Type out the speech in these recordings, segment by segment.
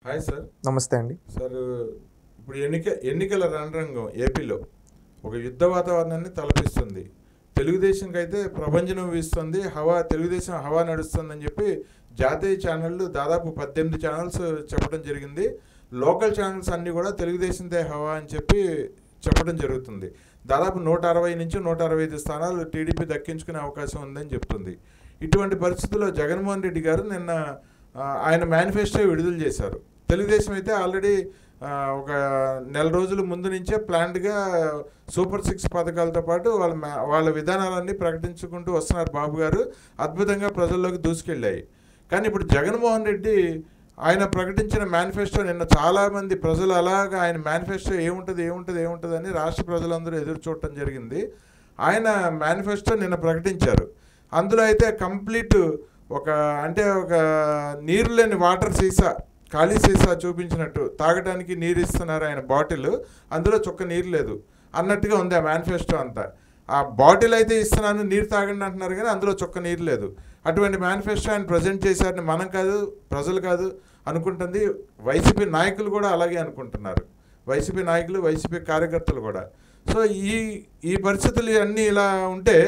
Hi sir. నమస్తే అండి. Sir, ఇప్పుడు ఎన్నికల రణరంగం ఏపీలో ఒక యుద్ధ వాతావరణాన్ని తలపిస్తుంది. తెలుగుదేశంకి అయితే ప్రభంజనం వీస్తుంది, తెలుగుదేశం హవా నడుస్తుందని చెప్పి జాతీయ ఛానళ్ళు దాదాపు 18 ఛానల్స్ చెప్పడం జరిగింది. లోకల్ ఛానల్స్ అన్నీ కూడా తెలుగుదేశందే హవా అని చెప్పి చెప్పడం జరుగుతుంది. దాదాపు 160 నుంచి 165 స్థానాలు టీడీపీ దక్కించుకునే అవకాశం ఉందని చెప్తుంది. ఇటువంటి పరిస్థితుల్లో జగన్మోహన్ రెడ్డి గారు నిన్న ఆయన మేనిఫెస్టో విడుదల చేశారు. తెలుగుదేశం అయితే ఆల్రెడీ ఒక నెల రోజుల ముందు నుంచే ప్లాన్డ్గా సూపర్ 6 పథకాలతో పాటు వాళ్ళ విధానాలన్నీ ప్రకటించుకుంటూ వస్తున్నారు. బాబు గారు అద్భుతంగా ప్రజల్లోకి దూసుకెళ్ళాయి. కానీ ఇప్పుడు జగన్మోహన్ రెడ్డి ఆయన ప్రకటించిన మేనిఫెస్టో నిన్న చాలామంది ప్రజలు అలాగా ఆయన మేనిఫెస్టో ఏముంటుంది అని రాష్ట్ర ప్రజలందరూ ఎదురు చూడటం జరిగింది. ఆయన మేనిఫెస్టో నిన్న ప్రకటించారు. అందులో అయితే కంప్లీట్ ఒక నీరు లేని వాటర్ సీసా, ఖాళీ సీసా చూపించినట్టు తాగడానికి నీరు ఇస్తున్నారు ఆయన బాటిల్, అందులో చుక్క నీరు లేదు అన్నట్టుగా ఉంది ఆ మేనిఫెస్టో అంతా. ఆ బాటిల్ అయితే ఇస్తున్నాను, నీరు తాగండి అంటున్నారు కానీ అందులో చుక్క నీరు లేదు. అటువంటి మేనిఫెస్టో ఆయన ప్రజెంట్ చేశారని మనం కాదు, ప్రజలు కాదు అనుకుంటుంది. వైసీపీ నాయకులు కూడా అలాగే అనుకుంటున్నారు. వైసీపీ నాయకులు, వైసీపీ కార్యకర్తలు కూడా. సో ఈ పరిస్థితులు అన్నీ ఇలా ఉంటే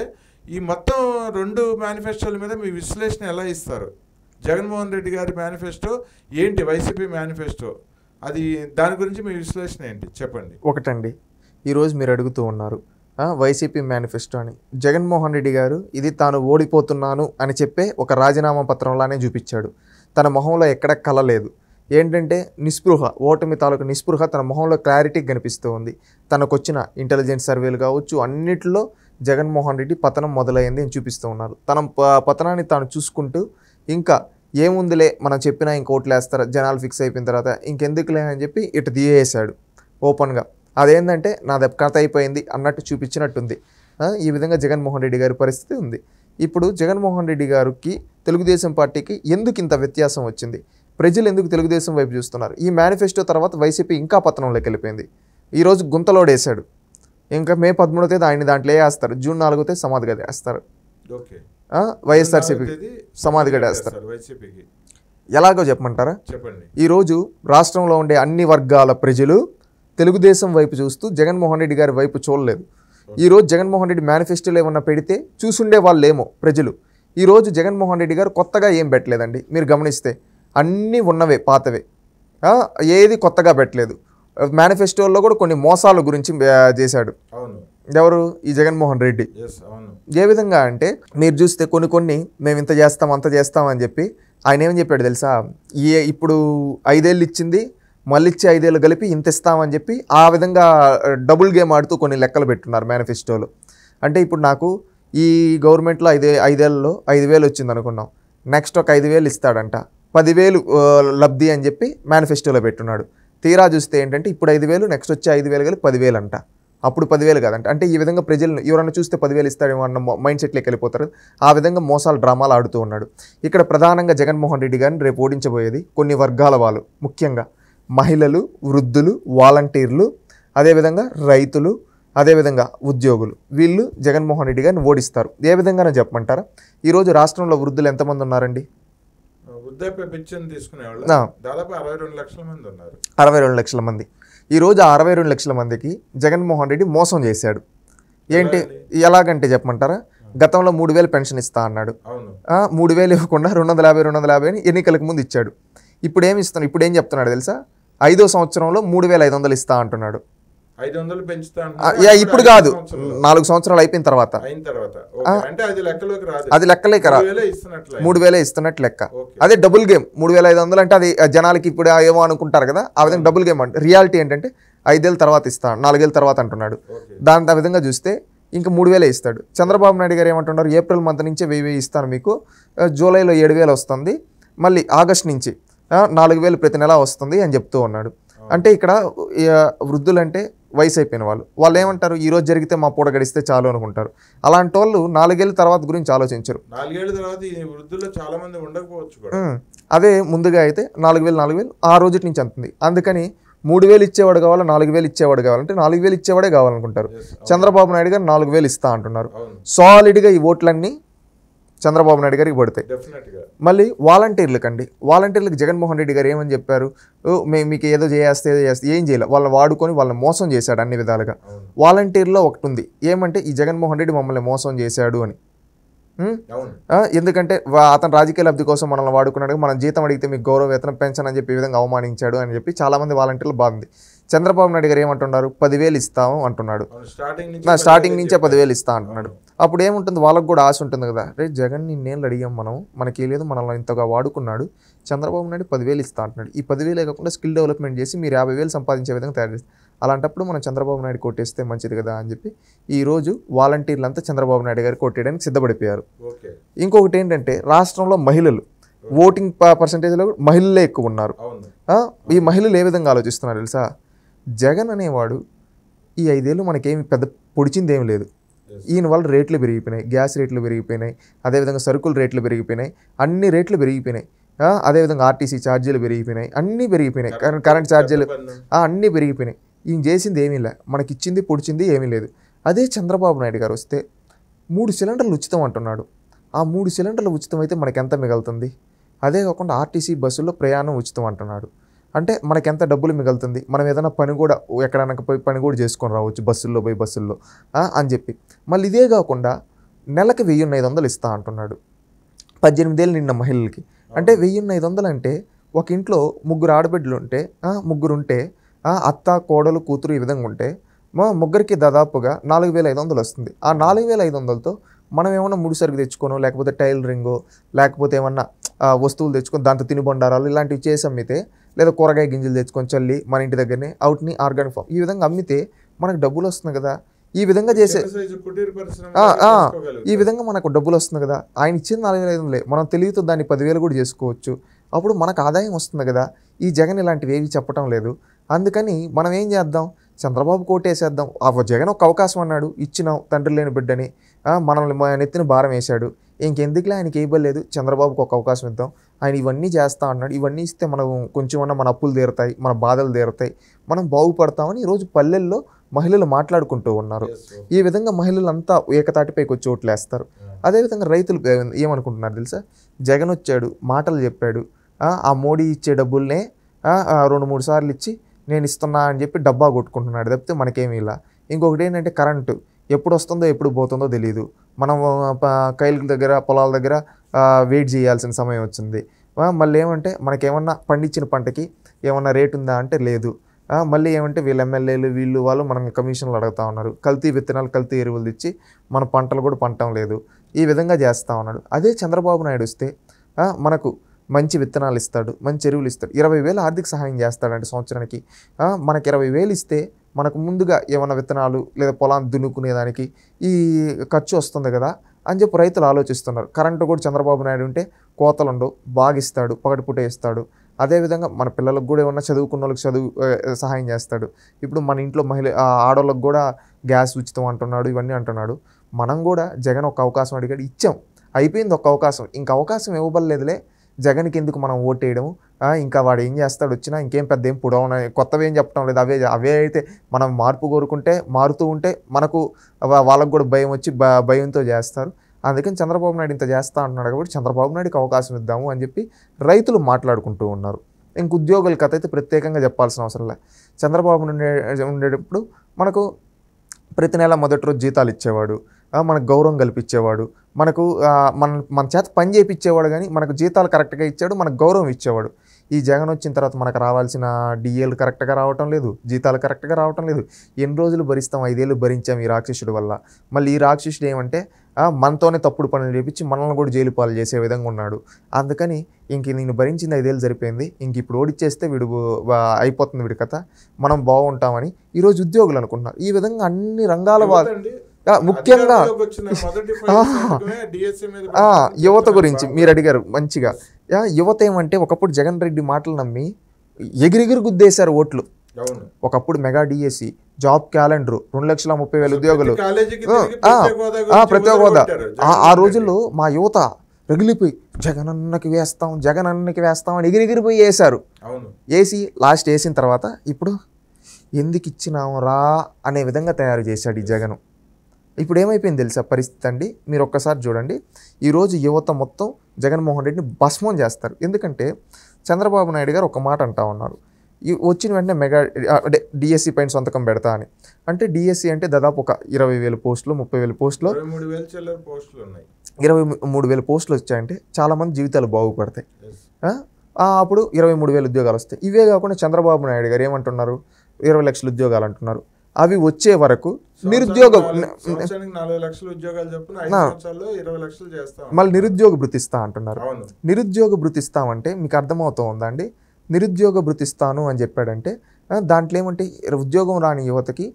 ఈ మొత్తం 2 మేనిఫెస్టోల మీద మీ విశ్లేషణ ఎలా ఇస్తారు? జగన్మోహన్ రెడ్డి గారి మేనిఫెస్టో ఏంటి, వైసీపీ మేనిఫెస్టో, దాని గురించి మీ విశ్లేషణ ఏంటి చెప్పండి. ఒకటండి, ఈరోజు మీరు అడుగుతూ ఉన్నారు వైసీపీ మేనిఫెస్టో అని. జగన్మోహన్ రెడ్డి గారు ఇది తాను ఓడిపోతున్నాను అని చెప్పే ఒక రాజీనామా పత్రంలానే చూపించాడు. తన మొహంలో ఎక్కడ కల లేదు. ఏంటంటే నిస్పృహ, ఓటమి తాలూకు నిస్పృహ తన మొహంలో క్లారిటీ కనిపిస్తూ ఉంది. తనకు వచ్చిన ఇంటెలిజెన్స్ సర్వేలు కావచ్చు, అన్నిటిలో జగన్మోహన్ రెడ్డి పతనం మొదలైంది అని చూపిస్తూ ఉన్నారు. తన పతనాన్ని తాను చూసుకుంటూ ఇంకా ఏముందిలే మనం చెప్పినా ఇంకోట్లు వేస్తారు, జనాలు ఫిక్స్ అయిపోయిన తర్వాత ఇంకెందుకులే అని చెప్పి ఇటు దియేసాడు ఓపెన్గా. అదేంటంటే నాది కథ అయిపోయింది అన్నట్టు చూపించినట్టుంది. ఈ విధంగా జగన్మోహన్ రెడ్డి గారి పరిస్థితి ఉంది. ఇప్పుడు జగన్మోహన్ రెడ్డి గారికి తెలుగుదేశం పార్టీకి ఎందుకు ఇంత వ్యత్యాసం వచ్చింది? ప్రజలు ఎందుకు తెలుగుదేశం వైపు చూస్తున్నారు? ఈ మేనిఫెస్టో తర్వాత వైసీపీ ఇంకా పతనంలోకి వెళ్ళిపోయింది. ఈరోజు గుంతలోడేశాడు. ఇంకా మే 13వ తేదీ ఆయన దాంట్లో వేస్తారు, జూన్ 4వ తేదీ సమాధి గది వేస్తారు, వైఎస్ఆర్సీపీకి సమాధి గడి వేస్తారు. ఎలాగో చెప్పమంటారా? ఈరోజు రాష్ట్రంలో ఉండే అన్ని వర్గాల ప్రజలు తెలుగుదేశం వైపు చూస్తూ జగన్మోహన్ రెడ్డి గారి వైపు చూడలేదు. ఈరోజు జగన్మోహన్ రెడ్డి మేనిఫెస్టోలో ఏమన్నా పెడితే చూసుండే వాళ్ళేమో ప్రజలు. ఈరోజు జగన్మోహన్ రెడ్డి గారు కొత్తగా ఏం పెట్టలేదండి. మీరు గమనిస్తే అన్నీ ఉన్నవే, పాతవే, ఏది కొత్తగా పెట్టలేదు. మేనిఫెస్టోలో కూడా కొన్ని మోసాల గురించి చేశాడు. ఎవరు? ఈ జగన్మోహన్ రెడ్డి. ఏ విధంగా అంటే మీరు చూస్తే కొన్ని మేము ఇంత చేస్తాం అంత చేస్తాం అని చెప్పి ఆయన ఏమని చెప్పాడు తెలుసా? ఇప్పుడు 5 ఏళ్ళు ఇచ్చింది, మళ్ళీ ఇచ్చి 5 ఏళ్ళు కలిపి ఇంత ఇస్తామని చెప్పి ఆ విధంగా డబుల్ గేమ్ ఆడుతూ కొన్ని లెక్కలు పెట్టున్నారు మేనిఫెస్టోలో. అంటే ఇప్పుడు నాకు ఈ గవర్నమెంట్లో 5 ఏళ్ళలో 5,000 వచ్చింది అనుకున్నాం, నెక్స్ట్ ఒక 5,000 ఇస్తాడంట, 10,000 లబ్ధి అని చెప్పి మేనిఫెస్టోలో పెట్టున్నాడు. తీరా చూస్తే ఏంటంటే ఇప్పుడు 5,000, నెక్స్ట్ వచ్చే 5,000 కలిపి 10,000 అంట. అప్పుడు 10,000 కాదంట. అంటే ఈ విధంగా ప్రజలను ఎవరన్నా చూస్తే 10,000 ఇస్తాడేమో అన్న మైండ్ సెట్లోకి వెళ్ళిపోతారు. ఆ విధంగా మోసాలు, డ్రామాలు ఆడుతూ ఉన్నాడు. ఇక్కడ ప్రధానంగా జగన్మోహన్ రెడ్డి గారిని రేపు ఓడించబోయేది కొన్ని వర్గాల వాళ్ళు, ముఖ్యంగా మహిళలు, వృద్ధులు, వాలంటీర్లు, అదేవిధంగా రైతులు, అదేవిధంగా ఉద్యోగులు. వీళ్ళు జగన్మోహన్ రెడ్డి గారిని ఓడిస్తారు. ఏ విధంగానో చెప్పమంటారా? ఈరోజు రాష్ట్రంలో వృద్ధులు ఎంతమంది ఉన్నారండి? 62 లక్షల మంది ఉన్నారు. 62 లక్షల మంది. ఈరోజు 62 లక్షల మందికి జగన్మోహన్ రెడ్డి మోసం చేశాడు. ఏంటి, ఎలాగంటే చెప్పమంటారా? గతంలో 3,000 పెన్షన్ ఇస్తా అన్నాడు. 3,000 ఇవ్వకుండా 250 అని ఎన్నికలకు ముందు ఇచ్చాడు. ఇప్పుడు ఏం చెప్తున్నాడు తెలుసా? 5వ సంవత్సరంలో 3,500 ఇస్తా అంటున్నాడు. 500 పెంచుతా. ఇప్పుడు కాదు, 4 సంవత్సరాలు అయిపోయిన తర్వాత. అది లెక్కలేక 3,000 ఇస్తున్నట్టు లెక్క. అదే డబుల్ గేమ్. 3,500 అంటే అది జనాలకి ఇప్పుడు ఏమో అనుకుంటారు కదా, ఆ విధంగా డబుల్ గేమ్ అంటే రియాలిటీ ఏంటంటే 5 ఏళ్ళ తర్వాత ఇస్తా, 4 ఏళ్ళ తర్వాత అంటున్నాడు. దాని ఆ విధంగా చూస్తే ఇంకా 3,000 ఇస్తాడు. చంద్రబాబు నాయుడు గారు ఏమంటున్నారు? ఏప్రిల్ మంత్ నుంచే 1,000 ఇస్తాను మీకు, జూలైలో 7,000 వస్తుంది, మళ్ళీ ఆగస్ట్ నుంచి 4,000 ప్రతి నెల వస్తుంది అని చెప్తూ ఉన్నాడు. అంటే ఇక్కడ వృద్ధులంటే వయసు అయిపోయిన వాళ్ళు ఏమంటారు? ఈరోజు జరిగితే మా పూట గడిస్తే చాలు అనుకుంటారు. అలాంటి వాళ్ళు 4 ఏళ్ళ తర్వాత గురించి ఆలోచించరు. 4 ఏళ్ళ తర్వాత ఈ వృద్ధుల్లో చాలా మంది ఉండకపోవచ్చు. అదే ముందుగా అయితే 4,000 ఆ రోజు నుంచి అంతుంది. అందుకని 3,000 ఇచ్చేవాడు కావాలా, 4,000 ఇచ్చేవాడు కావాలంటే 4,000 ఇచ్చేవాడే కావాలనుకుంటారు. చంద్రబాబు నాయుడు గారు 4,000 ఇస్తా అంటున్నారు. సాలిడ్గా ఈ ఓట్లన్నీ చంద్రబాబు నాయుడు గారికి పడతాయి. మళ్ళీ వాలంటీర్లకు జగన్మోహన్ రెడ్డి గారు ఏమని చెప్పారు, మీకు ఏదో చేస్తే ఏం చేయలేదు, వాళ్ళని వాడుకొని వాళ్ళని మోసం చేశాడు అన్ని విధాలుగా. వాలంటీర్లో ఒకటి ఉంది ఏమంటే ఈ జగన్మోహన్ రెడ్డి మమ్మల్ని మోసం చేశాడు అని. ఎందుకంటే అతను రాజకీయ లబ్ధి కోసం మనల్ని వాడుకున్నాడు, మనం జీతం అడిగితే మీకు గౌరవ వేతనం పెన్షన్ అని చెప్పి ఈ విధంగా అవమానించాడు అని చెప్పి చాలామంది వాలంటీర్లు బాగుంది. చంద్రబాబు నాయుడు గారు ఏమంటున్నారు, 10,000 ఇస్తాము అంటున్నాడు, స్టార్టింగ్ నుంచే 10,000 ఇస్తా అంటున్నాడు. అప్పుడు ఏముంటుంది, వాళ్ళకు కూడా ఆశ ఉంటుంది కదా, రే జగన్ నిన్నేళ్ళు అడిగాం మనం, మనకి లేదు, మనల్ని ఇంతగా వాడుకున్నాడు, చంద్రబాబు నాయుడు 10,000 ఇస్తా అంటున్నాడు. ఈ 10,000 కాకుండా స్కిల్ డెవలప్మెంట్ చేసి మీరు 50,000 సంపాదించే విధంగా తయారు చేస్తారు. అలాంటప్పుడు మనం చంద్రబాబు నాయుడు కొట్టేస్తే మంచిది కదా అని చెప్పి ఈరోజు వాలంటీర్లంతా చంద్రబాబు నాయుడు గారు కొట్టేయడానికి సిద్ధపడిపోయారు. ఇంకొకటి ఏంటంటే రాష్ట్రంలో మహిళలు ఓటింగ్ పర్సంటేజ్లో మహిళలే ఎక్కువ ఉన్నారు. ఈ మహిళలు ఏ విధంగా ఆలోచిస్తున్నారు తెలుసా, జగన్ అనేవాడు ఈ 5 ఏళ్ళు మనకేమి పెద్ద పొడిచింది ఏమి లేదు, ఈయన వల్ల రేట్లు పెరిగిపోయినాయి, గ్యాస్ రేట్లు పెరిగిపోయినాయి, అదేవిధంగా సరుకుల రేట్లు పెరిగిపోయినాయి, అన్ని రేట్లు పెరిగిపోయినాయి, అదేవిధంగా ఆర్టీసీ ఛార్జీలు పెరిగిపోయినాయి, అన్నీ పెరిగిపోయినాయి, కరెంట్ ఛార్జీలు అన్నీ పెరిగిపోయినాయి. ఈయన చేసింది ఏమీ లే, మనకి ఇచ్చింది పొడిచింది ఏమీ లేదు. అదే చంద్రబాబు నాయుడు గారు వస్తే 3 సిలిండర్లు ఉచితం అంటున్నాడు. ఆ 3 సిలిండర్లు ఉచితం అయితే మనకి ఎంత మిగులుతుంది? అదే కాకుండా ఆర్టీసీ బస్సుల్లో ప్రయాణం ఉచితం అంటున్నాడు. అంటే మనకి ఎంత డబ్బులు మిగులుతుంది, మనం ఏదైనా పని కూడా ఎక్కడైనా పోయి పని కూడా చేసుకొని రావచ్చు బస్సుల్లో అని చెప్పి. మళ్ళీ ఇదే కాకుండా నెలకు 1,500 ఇస్తా అంటున్నాడు 18 ఏళ్ళు నిన్న మహిళలకి. అంటే 1,500 అంటే ఒక ఇంట్లో 3 ఆడబిడ్డలు ఉంటే, 3 ఉంటే, అత్త కోడలు కూతురు ఈ విధంగా ఉంటే ముగ్గురికి దాదాపుగా 4,500 వస్తుంది. ఆ 4,500తో మనం ఏమన్నా ముడి సరుకు తెచ్చుకోనో, లేకపోతే టైలరింగో, లేకపోతే ఏమన్నా వస్తువులు తెచ్చుకొని దాంతో తినుబండారాలు ఇలాంటివి చేసి అమ్మితే, లేదా కూరగాయ గింజలు తెచ్చుకొని చల్లి మన ఇంటి దగ్గరనే అవుట్ని ఆర్గానిక్ ఫామ్ ఈ విధంగా అమ్మితే మనకు డబ్బులు వస్తుంది కదా. ఈ విధంగా చేసే ఈ విధంగా మనకు డబ్బులు వస్తుంది కదా. ఆయన ఇచ్చింది 4,500, మనం తెలివితో దాన్ని 10,000 కూడా చేసుకోవచ్చు. అప్పుడు మనకు ఆదాయం వస్తుంది కదా. ఈ జగన్ ఇలాంటివి ఏవి చెప్పడం లేదు. అందుకని మనం ఏం చేద్దాం, చంద్రబాబు కోటేసేద్దాం. జగన్ ఒక అవకాశం అన్నాడు, ఇచ్చినాం, తండ్రి లేని బిడ్డని, మనల్ని నెత్తిన భారం వేశాడు, ఇంకెందుకులే ఆయనకి ఇవ్వలేదు, చంద్రబాబుకి ఒక అవకాశం ఇద్దాం, ఆయన ఇవన్నీ చేస్తా అన్నాడు, ఇవన్నీ ఇస్తే మనం కొంచెమన్నా మన అప్పులు తీరుతాయి, మన బాధలు తీరుతాయి, మనం బాగుపడతామని ఈరోజు పల్లెల్లో మహిళలు మాట్లాడుకుంటూ ఉన్నారు. ఈ విధంగా మహిళలంతా ఏకతాటిపైకి వచ్చి ఓట్లేస్తారు. అదేవిధంగా రైతులు ఏమనుకుంటున్నారు తెలుసా, జగన్ వచ్చాడు, మాటలు చెప్పాడు, ఆ మోడీ ఇచ్చే డబ్బుల్నే 2-3 సార్లు ఇచ్చి నేను ఇస్తున్నా అని చెప్పి డబ్బా కొట్టుకుంటున్నాడు తప్పితే మనకేమీ ఇలా. ఇంకొకటి ఏంటంటే కరెంటు ఎప్పుడు వస్తుందో ఎప్పుడు పోతుందో తెలియదు. మనం కైలు దగ్గర పొలాల దగ్గర వెయిట్ చేయాల్సిన సమయం వచ్చింది. మళ్ళీ ఏమంటే మనకేమన్నా పండించిన పంటకి ఏమన్నా రేటు ఉందా అంటే లేదు. మళ్ళీ ఏమంటే వీళ్ళ ఎమ్మెల్యేలు వాళ్ళు మనల్ని కమిషన్లు అడుగుతూ ఉన్నారు, కల్తీ విత్తనాలు కల్తీ ఎరువులు తెచ్చి మన పంటలు కూడా పంటం లేదు. ఈ విధంగా చేస్తూ ఉన్నాడు. అదే చంద్రబాబు నాయుడు వస్తే మనకు మంచి విత్తనాలు ఇస్తాడు, మంచి ఎరువులు ఇస్తాడు, 20,000 ఆర్థిక సహాయం చేస్తాడంటే సంవత్సరానికి. మనకి 20,000 ఇస్తే మనకు ముందుగా ఏమైనా విత్తనాలు లేదా పొలాన్ని దున్నుకునేదానికి ఈ ఖర్చు వస్తుంది కదా అని చెప్పి రైతులు ఆలోచిస్తున్నారు. కరెంటు కూడా చంద్రబాబు నాయుడు ఉంటే కోతలు ఉండవు, బాగా ఇస్తాడు, పగటిపూట ఇస్తాడు. అదేవిధంగా మన పిల్లలకు కూడా ఏమన్నా చదువుకున్న వాళ్ళకి సహాయం చేస్తాడు. ఇప్పుడు మన ఇంట్లో ఆడవాళ్ళకు కూడా గ్యాస్ ఉచితం అంటున్నాడు, ఇవన్నీ అంటున్నాడు. మనం కూడా జగన్ ఒక అవకాశం అడిగాడు, ఇచ్చాం, అయిపోయింది ఒక అవకాశం, ఇంక అవకాశం ఇవ్వబడలేదులే, జగన్కి ఎందుకు మనం ఓటేయడం, ఇంకా వాడు ఏం చేస్తాడు వచ్చినా ఇంకేం పెద్ద ఏం పుడవన కొత్తవి ఏం చెప్పడం లేదు. అవే అయితే మనం మార్పు కోరుకుంటే మారుతూ ఉంటే మనకు వాళ్ళకు కూడా భయం వచ్చి భయంతో చేస్తారు. అందుకని చంద్రబాబు నాయుడు ఇంత చేస్తా అంటున్నాడు కాబట్టి చంద్రబాబు నాయుడుకి అవకాశం ఇద్దాము అని చెప్పి రైతులు మాట్లాడుకుంటూ ఉన్నారు. ఇంక ఉద్యోగుల కథ అయితే ప్రత్యేకంగా చెప్పాల్సిన అవసరం లేదు. చంద్రబాబు ఉండేటప్పుడు మనకు ప్రతి నెల మొదటి రోజు జీతాలు ఇచ్చేవాడు, మనకు గౌరవం కల్పించేవాడు, మనకు మన చేత పని చేయించేవాడు, కానీ మనకు జీతాలు కరెక్ట్గా ఇచ్చాడు, మనకు గౌరవం ఇచ్చేవాడు. ఈ జగన్ వచ్చిన తర్వాత మనకు రావాల్సిన డిఏలు కరెక్ట్గా రావటం లేదు, జీతాలు కరెక్ట్గా రావటం లేదు. ఎన్ని రోజులు భరిస్తాం, 5 ఏళ్ళు భరించాం ఈ రాక్షసుడి వల్ల. మళ్ళీ ఈ రాక్షసుడు ఏమంటే మనతోనే తప్పుడు పనులు చేపించి మనల్ని కూడా జైలు పాలు చేసే విధంగా ఉన్నాడు. అందుకని ఇంక నేను భరించింది 5 ఏళ్ళు సరిపోయింది, ఇంక ఇప్పుడు ఓడిచ్చేస్తే వీడు అయిపోతుంది వీడి కథ, మనం బాగుంటామని ఈరోజు ఉద్యోగులు అనుకుంటున్నారు. ఈ విధంగా అన్ని రంగాల వాళ్ళు ముఖ్యంగా యువత గురించి మీరు అడిగారు మంచిగా. యువత ఏమంటే ఒకప్పుడు జగన్ రెడ్డి మాటలు నమ్మి ఎగిరిగిరి గుద్దేశారు ఓట్లు. ఒకప్పుడు మెగా డిఎస్సి, జాబ్ క్యాలెండర్, 2,30,000 ఉద్యోగులు, ప్రత్యేక హోదా. ఆ రోజుల్లో మా యువత రగిలిపోయి జగనన్నకి వేస్తాం అని ఎగిరిగిరిపోయి వేశారు. వేసి లాస్ట్ వేసిన తర్వాత ఇప్పుడు ఎందుకు ఇచ్చినాం రా అనే విధంగా తయారు చేశాడు ఈ జగను. ఇప్పుడు ఏమైపోయింది తెలుసా పరిస్థితి అండి, మీరు ఒక్కసారి చూడండి. ఈరోజు యువత మొత్తం జగన్మోహన్ రెడ్డిని భస్మం చేస్తారు. ఎందుకంటే చంద్రబాబు నాయుడు గారు ఒక మాట అంటా ఉన్నారు, వచ్చిన వెంటనే మెగా అంటే డిఎస్సి పైన సంతకం పెడతా అని. అంటే డిఎస్సి అంటే దాదాపు ఒక 20,000 పోస్టులు 30,000 పోస్టులు 23,000 పోస్టులు వచ్చాయంటే చాలామంది జీవితాలు బాగుపడతాయి. అప్పుడు 23,000 ఉద్యోగాలు వస్తాయి. ఇవే కాకుండా చంద్రబాబు నాయుడు గారు ఏమంటున్నారు, 20 లక్షల ఉద్యోగాలు అంటున్నారు. అవి వచ్చే వరకు నిరుద్యోగ మళ్ళీ నిరుద్యోగ భృతి ఇస్తా అంటున్నారు. నిరుద్యోగ భృతి ఇస్తామంటే మీకు అర్థమవుతూ ఉందా అండి? నిరుద్యోగ భృతి ఇస్తాను అని చెప్పాడంటే దాంట్లో ఏమంటే ఉద్యోగం రాని యువతకి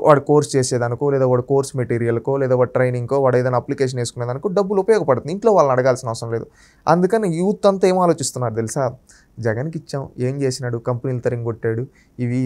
వాడు కోర్స్ చేసేదానికో, లేదా వాడు కోర్స్ మెటీరియల్కో, లేదా వాడు ట్రైనింగ్కో, వాడు ఏదైనా అప్లికేషన్ వేసుకునేదానికో డబ్బులు ఉపయోగపడుతుంది. ఇంట్లో వాళ్ళని అడగాల్సిన అవసరం లేదు. అందుకని యూత్ అంతా ఏం ఆలోచిస్తున్నారు తెలుసా, జగన్కి ఇచ్చాం, ఏం చేసినాడు, కంపెనీలు తరింగొట్టాడు, ఇవి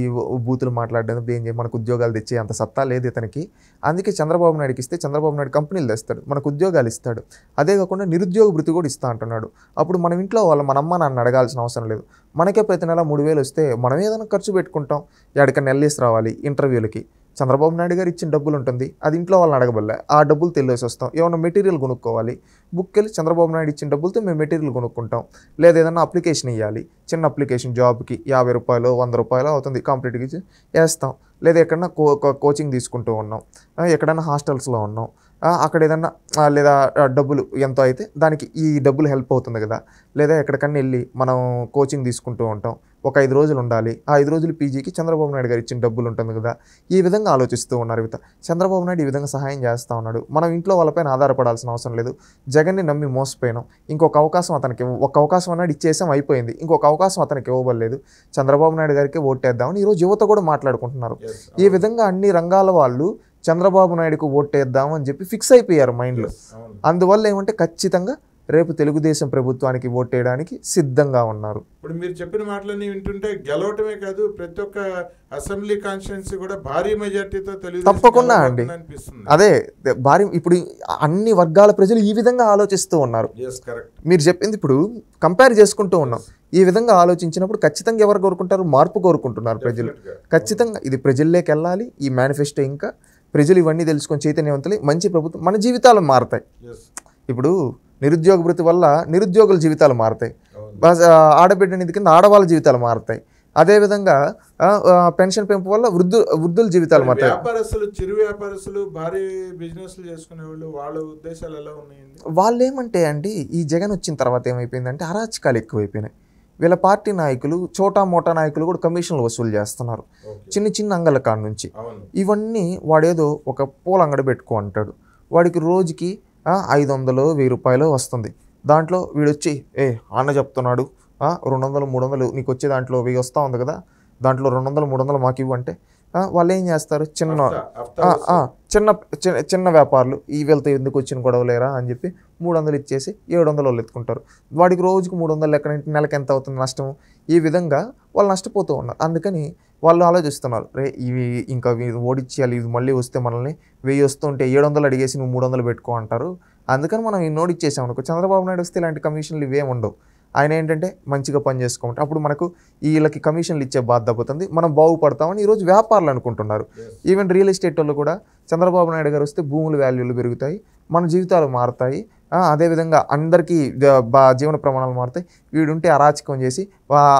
బూతులు మాట్లాడడానికి ఏం చేయ, మనకు ఉద్యోగాలు తెచ్చే అంత సత్తా లేదు ఇతనికి. అందుకే చంద్రబాబు నాయుడుకి ఇస్తే చంద్రబాబు నాయుడు కంపెనీలు తెస్తాడు, మనకు ఉద్యోగాలు ఇస్తాడు. అదే కాకుండా నిరుద్యోగ భృతి కూడా ఇస్తా అంటున్నాడు. అప్పుడు మనం ఇంట్లో మన అమ్మ నాన్న అడగాల్సిన అవసరం లేదు. మనకే ప్రతి నెల 3,000 వస్తే మనం ఏదైనా ఖర్చు పెట్టుకుంటాం. ఎక్కడికైనా వెళ్ళేసి రావాలి ఇంటర్వ్యూలకి, చంద్రబాబు నాయుడు గారు ఇచ్చిన డబ్బులు ఉంటుంది, అది ఇంట్లో వాళ్ళని అడగబల్లే, ఆ డబ్బులు తెలియసి వస్తాం. ఏమన్నా మెటీరియల్ కొనుక్కోవాలి, బుక్ వెళ్ళి చంద్రబాబు నాయుడు ఇచ్చిన డబ్బులతో మేము మెటీరియల్ కొనుక్కుంటాం. లేదా ఏదైనా అప్లికేషన్ ఇవ్వాలి, చిన్న అప్లికేషన్ జాబ్కి 50 రూపాయలు 100 రూపాయలు అవుతుంది, కాంపిటేటివ్కి వేస్తాం. లేదా ఎక్కడన్నా కోచింగ్ తీసుకుంటూ ఉన్నాం, ఎక్కడైనా హాస్టల్స్లో ఉన్నాం, అక్కడ ఏదన్నా లేదా డబ్బులు ఎంతో అయితే దానికి ఈ డబ్బులు హెల్ప్ అవుతుంది కదా. లేదా ఎక్కడికన్నా వెళ్ళి మనం కోచింగ్ తీసుకుంటూ ఉంటాం, ఒక 5 రోజులు ఉండాలి, ఆ 5 రోజులు పీజీకి చంద్రబాబు నాయుడు గారు ఇచ్చిన డబ్బులు ఉంటుంది కదా. ఈ విధంగా ఆలోచిస్తూ ఉన్నారు యువత. చంద్రబాబు నాయుడు ఈ విధంగా సహాయం చేస్తూ ఉన్నాడు. మనం ఇంట్లో వాళ్ళపైన ఆధారపడాల్సిన అవసరం లేదు. జగన్ని నమ్మి మోసపోయినాం. ఇంకొక అవకాశం అతనికి, ఒక అవకాశం అన్నాడు ఇచ్చేసాం, అయిపోయింది. ఇంకొక అవకాశం అతనికి ఇవ్వబడలేదు. చంద్రబాబు నాయుడు గారికి ఓటేద్దామని ఈరోజు యువత కూడా మాట్లాడుకుంటున్నారు. ఈ విధంగా అన్ని రంగాల వాళ్ళు చంద్రబాబు నాయుడుకు ఓటేద్దామని చెప్పి ఫిక్స్ అయిపోయారు మైండ్లో. అందువల్ల ఏమంటే ఖచ్చితంగా రేపు తెలుగుదేశం ప్రభుత్వానికి ఓటేయడానికి సిద్ధంగా ఉన్నారు. ఇప్పుడు మీరు చెప్పిన మాటలన్నీ వింటుంటే గెలవటమే కాదు, ప్రతి ఒక్క అసెంబ్లీ కాన్స్టిట్యున్సీ కూడా భారీ మెజార్టీతో తప్పకుండా అండి. అదే భారీ, ఇప్పుడు అన్ని వర్గాల ప్రజలు ఈ విధంగా ఆలోచిస్తూ ఉన్నారు. మీరు చెప్పింది ఇప్పుడు కంపేర్ చేసుకుంటూ ఉన్నాం. ఈ విధంగా ఆలోచించినప్పుడు ఖచ్చితంగా ఎవరు కోరుకుంటారు, మార్పు కోరుకుంటున్నారు ప్రజలు. ఖచ్చితంగా ఇది ప్రజల్లోకి వెళ్ళాలి. ఈ మేనిఫెస్టో ఇంకా ప్రజలు ఇవన్నీ తెలుసుకొని చైతన్యవంతులై మంచి ప్రభుత్వం, మన జీవితాలు మారుతాయి. ఇప్పుడు నిరుద్యోగ భృతి వల్ల నిరుద్యోగుల జీవితాలు మారుతాయి, ఆడబిడ్డ నిధి కింద ఆడవాళ్ళ జీవితాలు మారుతాయి. అదేవిధంగా పెన్షన్ పెంపు వల్ల వృద్ధుల జీవితాలు మారుతాయి. వ్యాపారస్తులు, చిరు వ్యాపారస్తులు, భారీ బిజినెస్లు చేసుకునే వాళ్ళు, వాళ్ళ ఉద్దేశాలు ఎలా ఉన్నాయండి? వాళ్ళు ఏమంటే అండి, ఈ జగన్ వచ్చిన తర్వాత ఏమైపోయిందంటే అరాచకాలు ఎక్కువైపోయినాయి. వీళ్ళ పార్టీ నాయకులు, చోటా మోటా నాయకులు కూడా కమిషన్లు వసూలు చేస్తున్నారు, చిన్న చిన్న అంగళ్ళ కాడ నుంచి. ఇవన్నీ వాడేదో ఒక పూల అంగడి పెట్టుకో అంటాడు, వాడికి రోజుకి 500 1000 రూపాయలు వస్తుంది. దాంట్లో వీడొచ్చి అన్న చెప్తున్నాడు 200 300 నీకు వచ్చే దాంట్లో 1000 వస్తూ ఉంది కదా, దాంట్లో 200 300 మాకు ఇవ్వంటే వాళ్ళు ఏం చేస్తారు, చిన్న వ్యాపారులు ఈ వీళ్ళతో ఎందుకు వచ్చిన గొడవలేరా అని చెప్పి 300 ఇచ్చేసి 700 వాళ్ళు ఎత్తుకుంటారు. వాడికి రోజుకు 300 లెక్కన నెలకు ఎంత అవుతుంది నష్టం? ఈ విధంగా వాళ్ళు నష్టపోతూ ఉన్నారు. అందుకని వాళ్ళు ఆలోచిస్తున్నారు, ఇవి ఇంకా ఓడిచ్చేయాలి, ఇది మళ్ళీ వస్తే మనల్ని 1000 వస్తుంటే 700 అడిగేసి నువ్వు 300 పెట్టుకో అంటారు. అందుకని మనం ఈ నోడిచ్చేసాం అనుకో, చంద్రబాబు నాయుడు వస్తే ఇలాంటి కమిషన్లు ఇవేమి ఉండవు. ఆయన ఏంటంటే మంచిగా పని చేసుకోమంటే అప్పుడు మనకు వీళ్ళకి కమిషన్లు ఇచ్చే బాధ్యత పోతుంది, మనం బాగుపడతామని ఈరోజు వ్యాపారులు అనుకుంటున్నారు. ఈవెన్ రియల్ ఎస్టేట్ వాళ్ళు కూడా చంద్రబాబు నాయుడు గారు వస్తే భూముల వాల్యూలు పెరుగుతాయి, మన జీవితాలు మారుతాయి, అదేవిధంగా అందరికీ జీవన ప్రమాణాలు మారుతాయి. వీడుంటే అరాచకం చేసి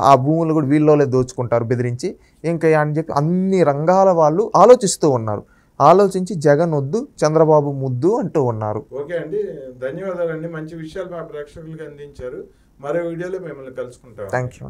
ఆ భూములు కూడా వీళ్ళోనే దోచుకుంటారు బెదిరించి ఇంకా అని చెప్పి అన్ని రంగాల వాళ్ళు ఆలోచిస్తూ ఉన్నారు. ఆలోచించి జగన్ వద్దు చంద్రబాబు ముద్దు అంటూ ఉన్నారు. ఓకే అండి, ధన్యవాదాలండి. మంచి విషయాలు మా ప్రేక్షకులకు అందించారు. మరో వీడియోలో మిమ్మల్ని కలుసుకుంటాం. Thank you.